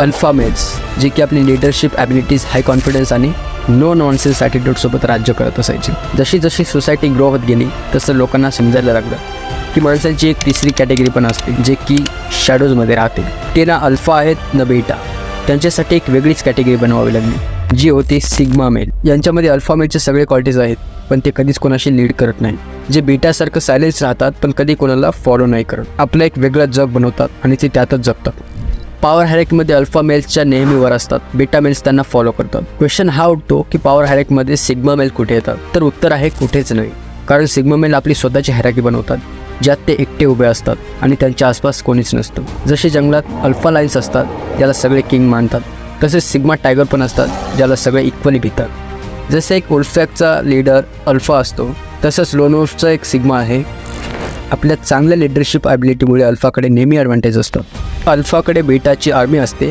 Alpha mails, जे की आपली लिडरशिप ॲबिलिटीज, हाय कॉन्फिडन्स आणि नो नॉनसेन्स ॲटिट्यूडसोबत राज्य करत असायचे. जशी जशी सोसायटी ग्रो होत गेली तसं लोकांना समजायला लागलं की माणसांची एक तिसरी कॅटेगरी पण असते, जे की शॅडोजमध्ये राहते. ते ना अल्फा आहेत ना बीटा. त्यांच्यासाठी एक वेगळीच कॅटेगरी बनवावी लागली, जी होती सिग्मा मेल. यांच्यामध्ये अल्फा मेलचे सगळे क्वालिटीज आहेत, पण ते कधीच कोणाशी लीड करत नाही. जे बीटासारखं सायलेन्स राहतात, पण कधी कोणाला फॉलो नाही करत. आपलं एक वेगळं जग बनवतात आणि ते त्यातच जगतात. पॉवर हायरॅर्कीमध्ये अल्फा मेल्सच्या नेहमी वर असतात, बीटा मेल्स त्यांना फॉलो करतात. क्वेश्चन हा उठतो की पॉवर हायरॅर्कीमध्ये सिग्मा मेल कुठे येतात? तर उत्तर आहे कुठेच नाही. कारण सिग्मा मेल आपली स्वतःची हायरॅर्की बनवतात, ज्यात ते एकटे उभे असतात आणि त्यांच्या आसपास कोणीच नसतं. जसे जंगलात अल्फा लाईन्स असतात, ज्याला सगळे किंग मानतात, तसेच सिग्मा टायगर पण असतात, ज्याला सगळे इक्वली भितात. जसे एक वुल्फपॅकचा लीडर अल्फा असतो, तसंच लोन वुल्फचा एक सिग्मा आहे. आपल्या चांगल्या लिडरशिप ॲबिलिटीमुळे अल्फाकडे नेहमी ॲडव्हान्टेज असतं. अल्फाकडे बीटाची आर्मी असते,